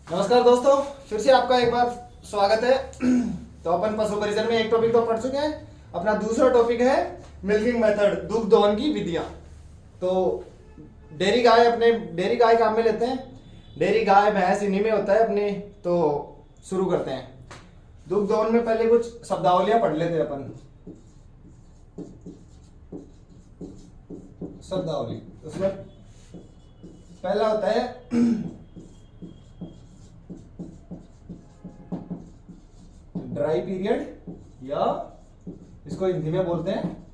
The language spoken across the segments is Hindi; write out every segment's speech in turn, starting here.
नमस्कार दोस्तों, फिर से आपका एक बार स्वागत है। तो अपन पशु परिचर में एक टॉपिक तो पढ़ चुके हैं। अपना दूसरा टॉपिक है मिल्किंग मेथड, दुग्ध दोहन की विधियां। तो डेयरी गाय काम में लेते हैं। डेयरी गाय भैंस इन्हीं में होता है अपने। तो शुरू करते हैं। दुग्ध दोहन में पहले कुछ शब्दावलियां पढ़ लेते हैं अपन। शब्दावली उसमें पहला होता है ड्राई पीरियड, या इसको हिंदी में बोलते हैं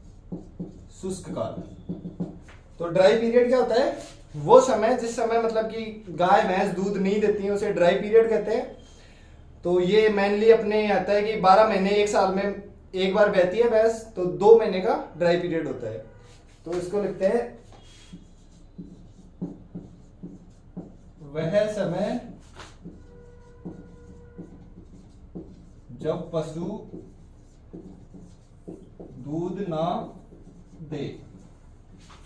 शुष्क काल। तो ड्राई पीरियड क्या होता है? वो समय जिस समय मतलब कि गाय भैंस दूध नहीं देती है उसे ड्राई पीरियड कहते हैं। तो ये मेनली अपने आता है कि 12 महीने एक साल में एक बार बहती है भैंस, तो 2 महीने का ड्राई पीरियड होता है। तो इसको लिखते हैं वह समय जब पशु दूध ना दे,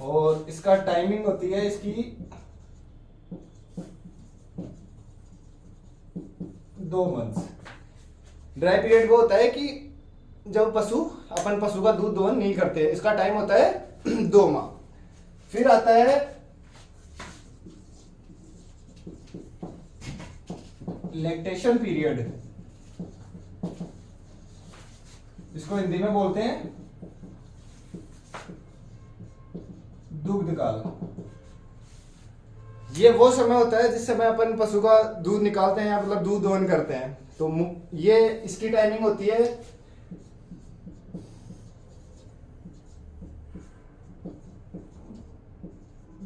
और इसका टाइमिंग होती है इसकी 2 मंथ्स। ड्राई पीरियड वो होता है कि जब अपन पशु का दूध दोहन नहीं करते, इसका टाइम होता है 2 माह। फिर आता है लैक्टेशन पीरियड, इसको हिंदी में बोलते हैं दुग्ध काल। ये वो समय होता है जिस समय अपन पशु का दूध निकालते हैं, मतलब दूध दोहन करते हैं। तो ये इसकी टाइमिंग होती है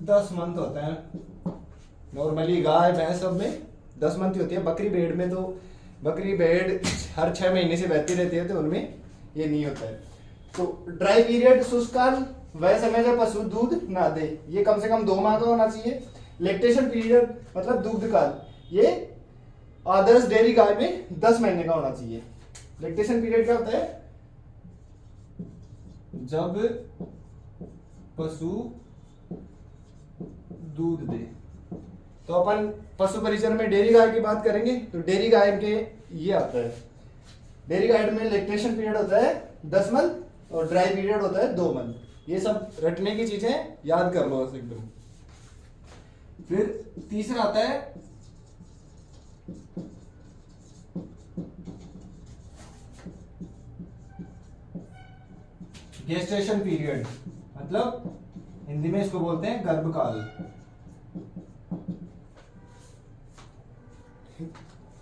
10 मंथ होते हैं। नॉर्मली गाय भैंस सब में 10 मंथ ही होती है। बकरी भेड़ में तो बकरी भेड़ हर 6 महीने से बहती रहती है, तो उनमें ये नहीं होता है। तो ड्राई पीरियड शुष्क काल वह समय जब पशु दूध ना दे, ये कम से कम 2 माह का होना चाहिए। लैक्टेशन पीरियड मतलब दुग्ध काल, ये आदर्श डेयरी गाय में 10 महीने का होना चाहिए। लैक्टेशन पीरियड क्या होता है? जब पशु दूध दे। तो अपन पशु परिचर में डेयरी गाय की बात करेंगे, तो डेयरी गाय के ये आता है। डेयरी गाय में लैक्टेशन पीरियड होता है 10 मंथ और ड्राई पीरियड होता है 2 मंथ। ये सब रटने की चीजें याद कर लो एकदम। फिर तीसरा आता है गेस्टेशन पीरियड, मतलब हिंदी में इसको बोलते हैं गर्भकाल।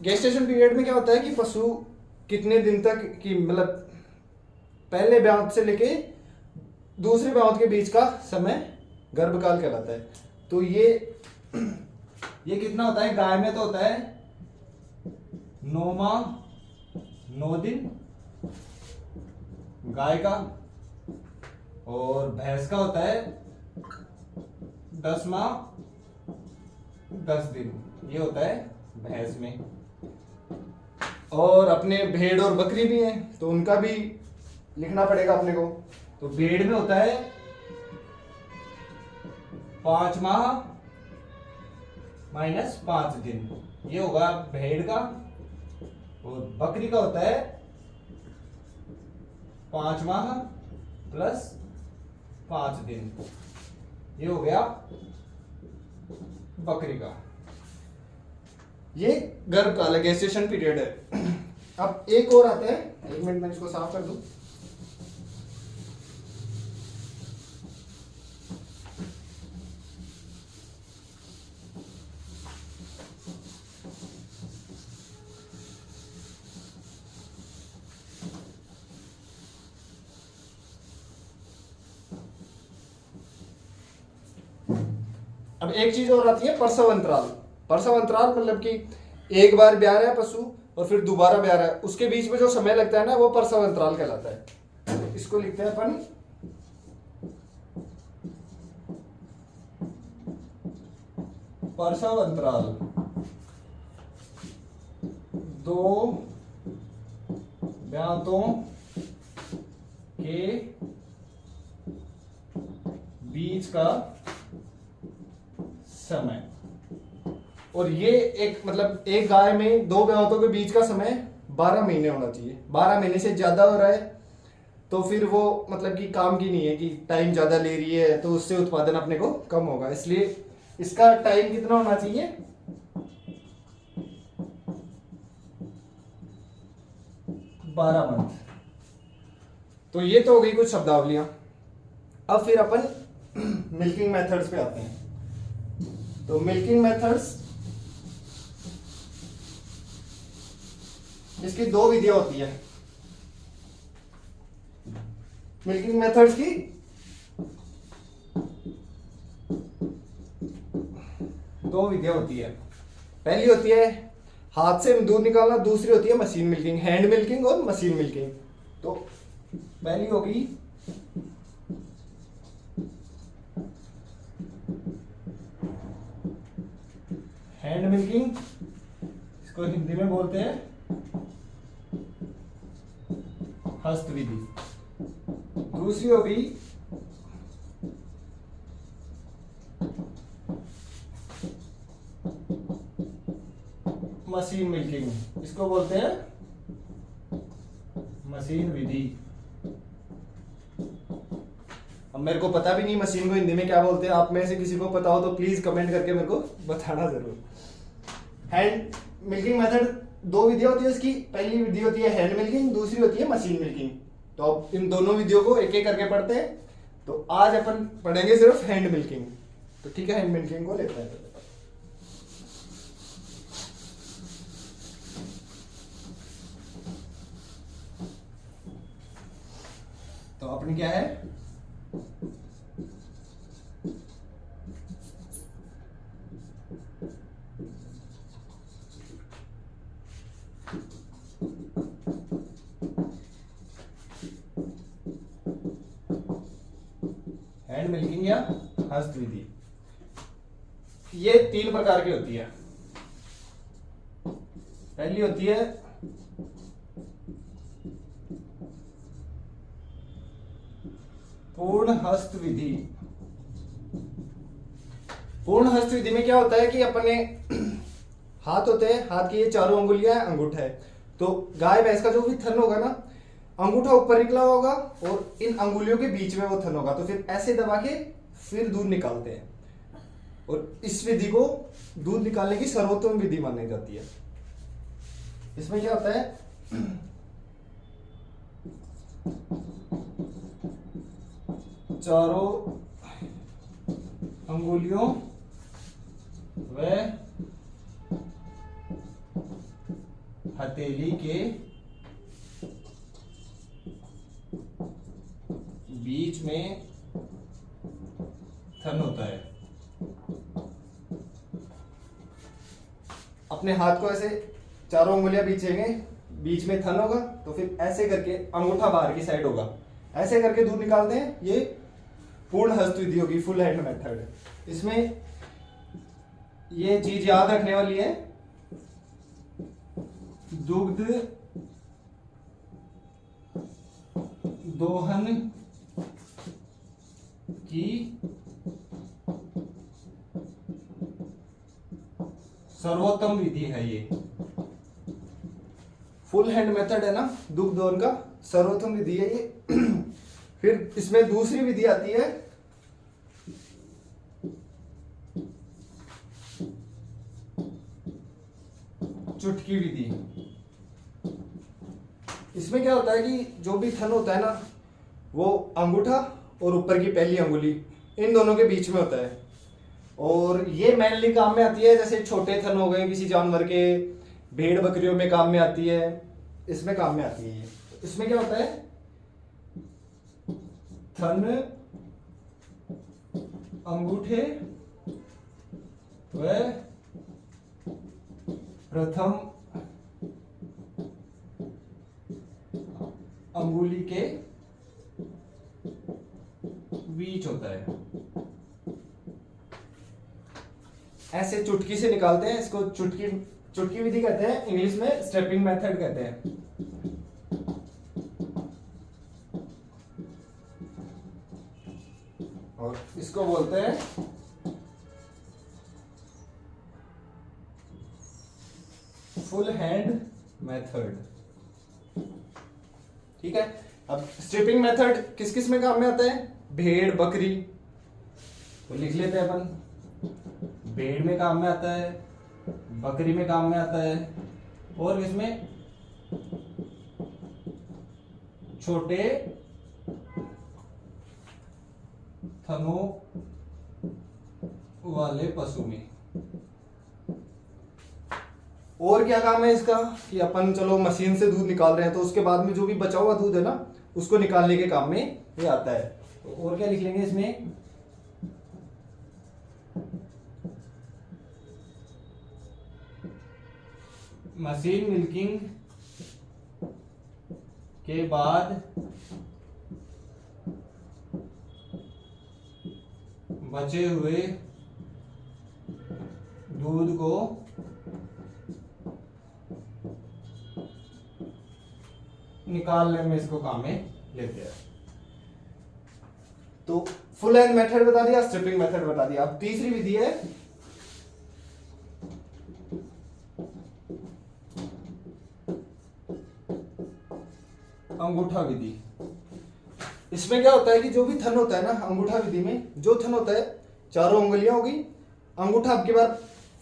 गेस्टेशन पीरियड में क्या होता है कि पशु कितने दिन तक की मतलब पहले ब्याह से लेके दूसरे ब्याह के बीच का समय गर्भकाल कहलाता है। तो ये कितना होता है? गाय में तो होता है 9 माह 9 दिन गाय का, और भैंस का होता है 10 माह 10 दिन, ये होता है भैंस में। और अपने भेड़ और बकरी भी हैं, तो उनका भी लिखना पड़ेगा अपने को। तो भेड़ में होता है 5 माह -5 दिन, ये होगा भेड़ का। और बकरी का होता है 5 माह +5 दिन, ये हो गया बकरी का। ये गर्भकाल है, गेस्टेशन पीरियड है। अब एक और आता है, 1 मिनट में इसको साफ कर दूं। अब एक चीज और आती है प्रसव अंतराल। प्रसव अंतराल मतलब कि एक बार ब्याह रहा है पशु और फिर दोबारा ब्याह रहा है, उसके बीच में जो समय लगता है ना, वो प्रसव अंतराल कहलाता है। तो इसको लिखते हैं अपन प्रसव अंतराल। 2 ब्याहों के बीच का समय। और ये एक मतलब एक गाय में 2 ब्यावतों के बीच का समय 12 महीने होना चाहिए। 12 महीने से ज्यादा हो रहा है तो फिर वो मतलब कि काम की नहीं है, कि टाइम ज्यादा ले रही है तो उससे उत्पादन अपने को कम होगा, इसलिए इसका टाइम कितना होना चाहिए, 12 मंथ। तो ये तो हो गई कुछ शब्दावलियां। अब फिर अपन मिल्किंग मेथड्स पे आते हैं। तो मिल्किंग मेथड्स, इसकी 2 विधियां होती है। मिल्किंग मेथड्स की 2 विधियां होती है। पहली होती है हाथ से दूध निकालना, दूसरी होती है मशीन मिल्किंग, हैंड मिल्किंग और मशीन मिल्किंग। तो पहली होगी हैंड मिल्किंग, इसको हिंदी में बोलते हैं हस्त विधि। दूसरी होगी मशीन मिल्किंग, इसको बोलते हैं मशीन विधि। अब मेरे को पता भी नहीं मशीन को हिंदी में क्या बोलते हैं, आप में से किसी को पता हो तो प्लीज कमेंट करके मेरे को बताना जरूर। हैंड मिल्किंग मेथड 2 विधियां होती है इसकी। पहली विधि होती है हैंड मिल्किंग, दूसरी होती है मशीन मिल्किंग। तो अब इन दोनों विधियों को एक एक करके पढ़ते हैं। तो आज अपन पढ़ेंगे सिर्फ हैंड मिल्किंग। तो ठीक है, हैंड मिल्किंग को लेते हैं। तो अपनी क्या है, हैंड मिल्किंग या हस्त विधि। ये 3 प्रकार की होती है। पहली होती है पूर्ण हस्त विधि। पूर्ण हस्त विधि में क्या होता है कि अपने हाथ होते हैं, हाथ की ये 4 अंगुलियां अंगूठा है। तो गाय भैंस का जो भी थन होगा ना, अंगूठा ऊपर निकला होगा और इन अंगुलियों के बीच में वो थन होगा। तो फिर ऐसे दबा के फिर दूध निकालते हैं। और इस विधि को दूध निकालने की सर्वोत्तम विधि मानी जाती है। इसमें क्या होता है, चारों अंगुलियों व हथेली के बीच में थन होता है। अपने हाथ को ऐसे 4 अंगुलियां बीचेंगे, बीच में थन होगा, तो फिर ऐसे करके अंगूठा बाहर की साइड होगा, ऐसे करके दूध निकालते हैं। ये पूर्ण हस्त विधि होगी, फुल हैंड मेथड। इसमें ये चीज याद रखने वाली है, दुग्ध दोहन की सर्वोत्तम विधि है ये। फुल हैंड मेथड है ना, दुग्ध दोहन का सर्वोत्तम विधि है ये। फिर इसमें दूसरी विधि आती है चुटकी विधि। इसमें क्या होता है कि जो भी थन होता है ना, वो अंगूठा और ऊपर की पहली अंगुली इन दोनों के बीच में होता है। और ये मेनली काम में आती है, जैसे छोटे थन हो गए किसी जानवर के, भेड़ बकरियों में काम में आती है, इसमें काम में आती है ये। इसमें क्या होता है, थन अंगूठे व प्रथम अंगुली के बीच होता है। ऐसे चुटकी से निकालते हैं इसको। चुटकी विधि कहते हैं, इंग्लिश में स्टेपिंग मेथड कहते हैं। और इसको बोलते हैं फुल हैंड मेथड। ठीक है, अब स्ट्रिपिंग मेथड किस किस में काम में आता है? भेड़ बकरी, तो लिख लेते हैं अपन। भेड़ में काम में आता है, बकरी में काम में आता है, और इसमें छोटे थनों वाले पशु में। और क्या काम है इसका कि अपन चलो मशीन से दूध निकाल रहे हैं तो उसके बाद में जो भी बचा हुआ दूध है ना उसको निकालने के काम में ये आता है। तो और क्या लिख लेंगे इसमें? मशीन मिल्किंग के बाद बचे हुए दूध को निकालने में इसको काम में लेते हैं। तो फुल हैंड मेथड बता दिया, स्ट्रिपिंग मेथड बता दिया। अब तीसरी विधि है अंगूठा विधि। इसमें क्या होता है कि जो भी थन होता है ना अंगूठा विधि में, जो थन होता है चारों उंगलियां होगी, अंगूठा। अब की बार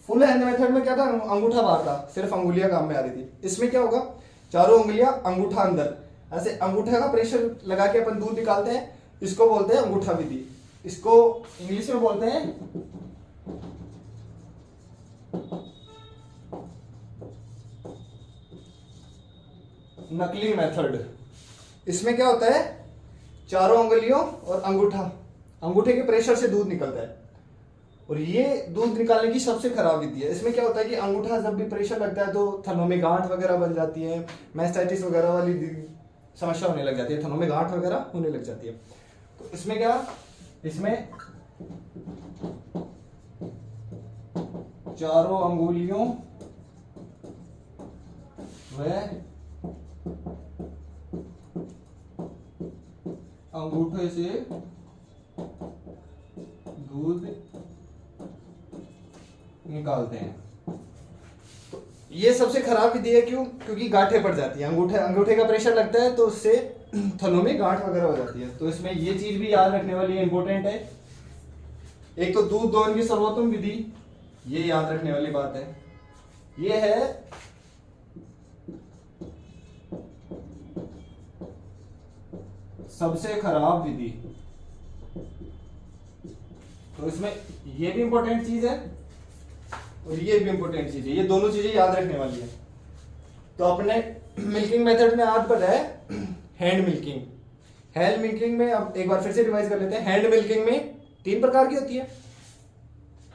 फुल हैंड मेथड में क्या था? अंगूठा बाहर था, सिर्फ अंगुलियां काम में आ रही थी। इसमें क्या होगा? चारों उंगलियां, अंगूठा अंदर, ऐसे अंगूठे का प्रेशर लगा के अपन दूध निकालते हैं। इसको बोलते हैं अंगूठा विधि। इसको इंग्लिश में बोलते हैं नकलिंग मेथड। इसमें क्या होता है? चारों उंगलियों और अंगूठे के प्रेशर से दूध निकलता है, और ये दूध निकालने की सबसे खराब विधि है। इसमें क्या होता है कि अंगूठा जब भी प्रेशर लगता है तो थनों में गांठ वगैरह बन जाती है, मैस्टाइटिस वगैरह वाली समस्या होने लग जाती है, थनों में गांठ वगैरह होने लग जाती है। तो इसमें क्या? इसमें चारों अंगुलियों व अंगूठे से दूध निकालते हैं। तो ये सबसे खराब विधि है। क्यों? क्योंकि गांठें पड़ जाती है, अंगूठे का प्रेशर लगता है तो उससे थनों में गांठ वगैरह हो जाती है। तो इसमें ये चीज भी याद रखने वाली है, इंपॉर्टेंट है। एक तो दूध दोहन की सर्वोत्तम विधि, ये याद रखने वाली बात है। ये है सबसे खराब विधि। तो इसमें ये भी इंपॉर्टेंट चीज है और ये भी इंपॉर्टेंट चीज है, ये दोनों चीजें याद रखने वाली है। तो अपने मिल्किंग मेथड में आज पढ़ा है हैंड मिल्किंग। हैंड मिल्किंग में अब एक बार फिर से रिवाइज कर लेते हैं। हैंड मिल्किंग में 3 प्रकार की होती है।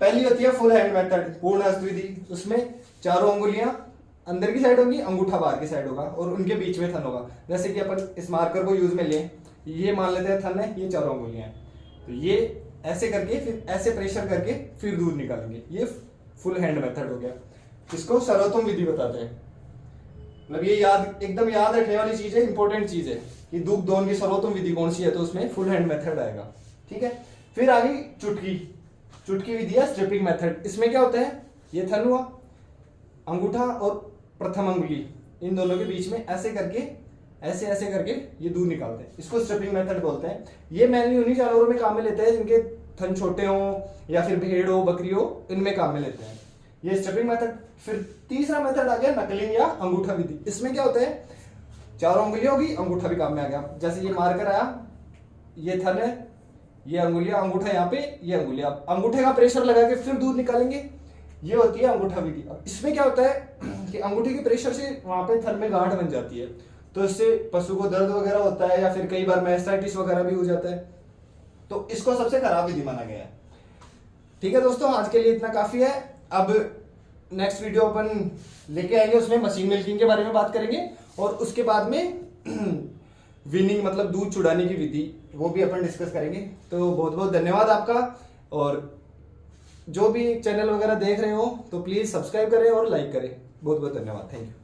पहली होती है फुल हैंड मेथड, पूर्ण हस्त विधि। उसमें चारों अंगुलियां अंदर की साइड होंगी, अंगूठा बाहर की साइड होगा और उनके बीच में थन होगा। जैसे कि अपन इस मार्कर को यूज में लें, ये मान लेते हैं थन है, ये चारों अंगुलियां हैं, तो ये ऐसे करके फिर ऐसे प्रेशर करके फिर दूध निकालेंगे। ये फुल हैंड मेथड हो गया। इसको सर्वोत्तम विधि बताते हैं। मतलब ये एकदम याद रखने वाली चीज है, इंपॉर्टेंट चीज है कि दूध दोहन की सर्वोत्तम विधि कौन सी है, तो उसमें फुल हैंड मेथड आएगा। ठीक है, फिर आ गई चुटकी विधि है, स्ट्रिपिंग मेथड। इसमें क्या होता है? ये थन हुआ, अंगूठा और प्रथम अंगुली इन दोनों के बीच में ऐसे करके ऐसे करके ये दूध निकालते हैं। इसको स्ट्रिपिंग मेथड बोलते हैं। ये मेनली उन्हीं जानवरों में काम में लेते हैं जिनके थन छोटे हो या फिर भेड़ हो, बकरी हो, इनमें काम में लेते हैं ये स्ट्रिपिंग मेथड। फिर तीसरा मेथड आ गया नकलिंग या अंगूठा विधि। इसमें क्या होता है? चारों अंगुलियां होगी, अंगूठा भी काम में आ गया। जैसे ये मार्कर आया, ये थन है, ये अंगुलियां, अंगूठा यहाँ पे, ये अंगुलियां, अंगूठे का प्रेशर लगा के फिर दूध निकालेंगे। ये होती है अंगूठा विधि। इसमें क्या होता है कि अंगूठे के प्रेशर से वहां पे थन में गांठ बन जाती है, तो इससे पशु को दर्द वगैरह होता है या फिर कई बार मैस्टाइटिस वगैरह भी हो जाता है। तो इसको सबसे खराब विधि माना गया है। ठीक है दोस्तों, आज के लिए इतना काफी है। अब नेक्स्ट वीडियो अपन लेके आएंगे, उसमें मशीन मिल्किंग के बारे में बात करेंगे और उसके बाद में विनिंग मतलब दूध चुड़ाने की विधि, वो भी अपन डिस्कस करेंगे। तो बहुत बहुत धन्यवाद आपका, और जो भी चैनल वगैरह देख रहे हो तो प्लीज सब्सक्राइब करें और लाइक करें। बहुत बहुत धन्यवाद, थैंक यू।